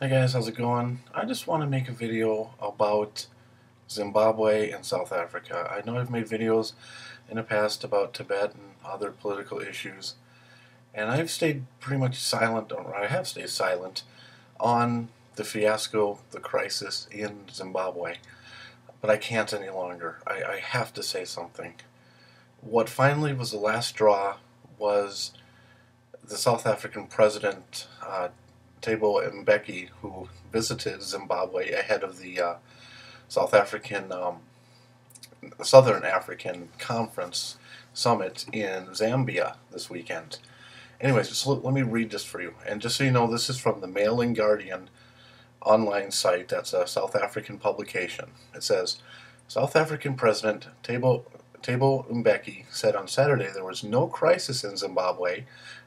Hi guys, how's it going? I just want to make a video about Zimbabwe and South Africa. I know I've made videos in the past about Tibet and other political issues, and I've stayed pretty much silent, or I have stayed silent, on the fiasco, the crisis in Zimbabwe. But I can't any longer. I have to say something. What finally was the last straw was the South African president, Thabo Mbeki, who visited Zimbabwe ahead of the South African, Southern African Conference Summit in Zambia this weekend. Anyways, just let me read this for you. And just so you know, this is from the Mail and Guardian online site. That's a South African publication. It says, South African President Thabo Mbeki said on Saturday there was no crisis in Zimbabwe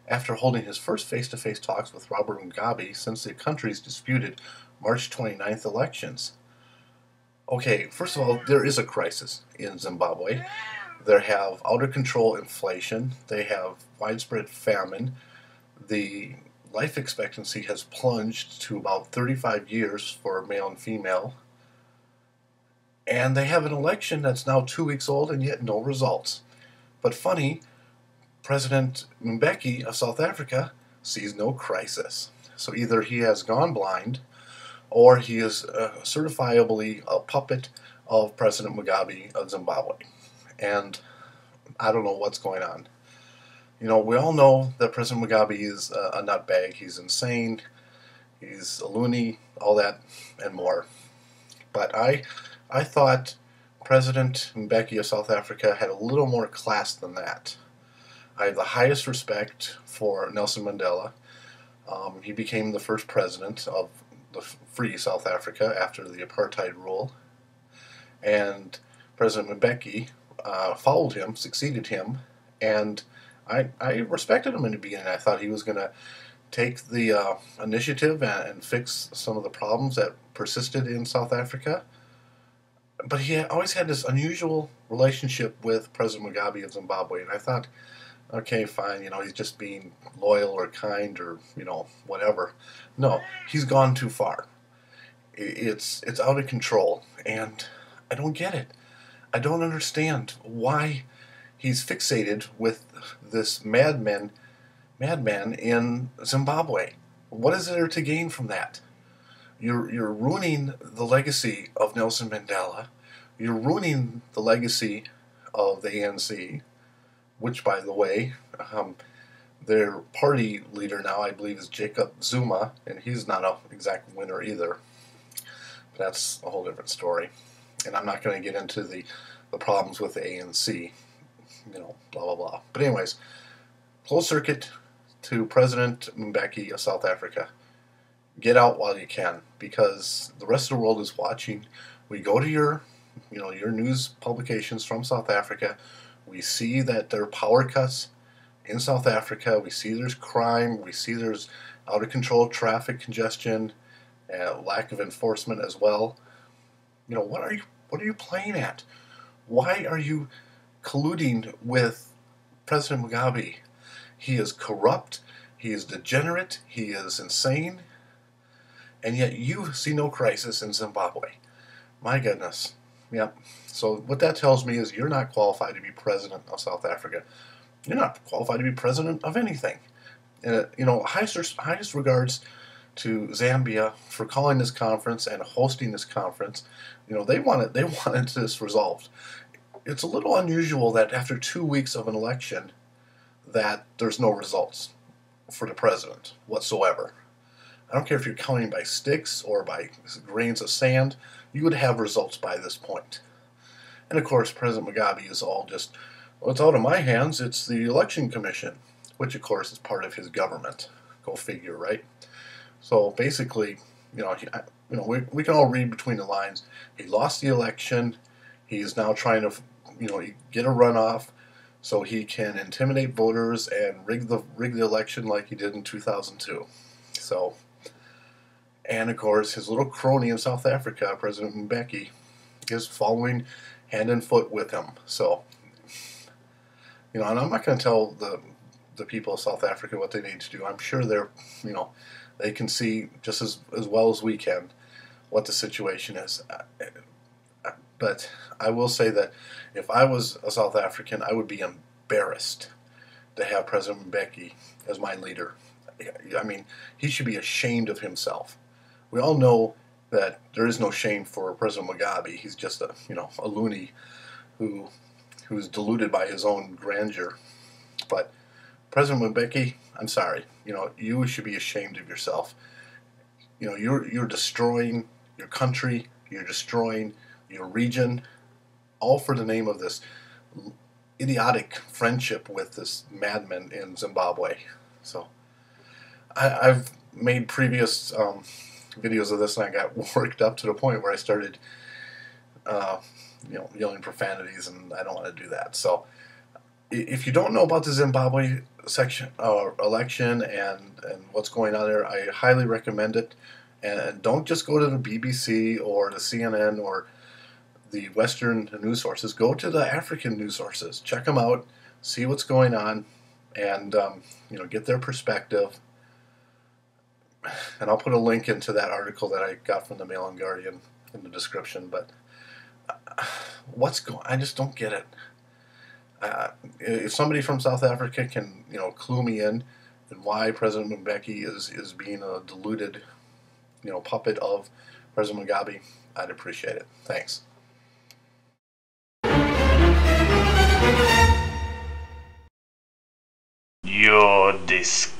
after holding his first face-to-face talks with Robert Mugabe since the country's disputed March 29th elections. Okay, first of all, there is a crisis in Zimbabwe. They have out-of-control inflation. They have widespread famine. The life expectancy has plunged to about 35 years for male and female. And they have an election that's now 2 weeks old and yet no results. But funny, President Mbeki of South Africa sees no crisis. So either he has gone blind or he is certifiably a puppet of President Mugabe of Zimbabwe. And I don't know what's going on. You know, we all know that President Mugabe is a nutbag. He's insane. He's a loony, all that and more. But I thought President Mbeki of South Africa had a little more class than that. I have the highest respect for Nelson Mandela. He became the first president of the free South Africa after the apartheid rule. And President Mbeki followed him, succeeded him, and I respected him in the beginning. I thought he was going to take the initiative and fix some of the problems that persisted in South Africa. But he always had this unusual relationship with President Mugabe of Zimbabwe, and I thought, okay, fine, you know, he's just being loyal or kind or, you know, whatever. No, he's gone too far. It's out of control, and I don't get it. I don't understand why he's fixated with this madman in Zimbabwe. What is there to gain from that? You're ruining the legacy of Nelson Mandela. You're ruining the legacy of the ANC, which, by the way, their party leader now, I believe, is Jacob Zuma, and he's not an exact winner either. But that's a whole different story. And I'm not going to get into the problems with the ANC, you know, blah, blah, blah. But anyways, closed circuit to President Mbeki of South Africa. Get out while you can, because the rest of the world is watching. We go to your news publications from South Africa. We see that there are power cuts in South Africa. We see there's crime. We see there's out of control traffic congestion, lack of enforcement as well. You know, what are you playing at? Why are you colluding with President Mugabe? He is corrupt. He is degenerate. He is insane. And yet you see no crisis in Zimbabwe. My goodness. Yep. So what that tells me is you're not qualified to be president of South Africa. You're not qualified to be president of anything. And, you know, highest regards to Zambia for calling this conference and hosting this conference. You know, they wanted this resolved. It's a little unusual that after 2 weeks of an election that there's no results for the president whatsoever. I don't care if you're counting by sticks or by grains of sand, you would have results by this point. And of course, President Mugabe is all just, well, it's out of my hands, it's the election commission, which of course is part of his government. Go figure, right? So basically, you know, we can all read between the lines. He lost the election. He's now trying to, you know, get a runoff so he can intimidate voters and rig the election like he did in 2002. So. And of course, his little crony in South Africa, President Mbeki, is following hand and foot with him. So, you know, and I'm not going to tell the people of South Africa what they need to do. I'm sure they're, you know, They can see just as well as we can what the situation is. But I will say that if I was a South African, I would be embarrassed to have President Mbeki as my leader. I mean, he should be ashamed of himself. We all know that there is no shame for President Mugabe. He's just a loony who's deluded by his own grandeur. But President Mbeki, I'm sorry, you should be ashamed of yourself. You're destroying your country, you're destroying your region, all for the name of this idiotic friendship with this madman in Zimbabwe. So I've made previous videos of this, and I got worked up to the point where I started yelling profanities, and I don't want to do that. So if you don't know about the Zimbabwe election and what's going on there, I highly recommend it. And don't just go to the BBC or the CNN or the Western news sources. Go to the African news sources. Check them out. See what's going on, and get their perspective. And I'll put a link into that article that I got from the Mail and Guardian in the description. But I just don't get it. If somebody from South Africa can clue me in why President Mbeki is being a deluded puppet of President Mugabe, I'd appreciate it. Thanks. You're disgusting.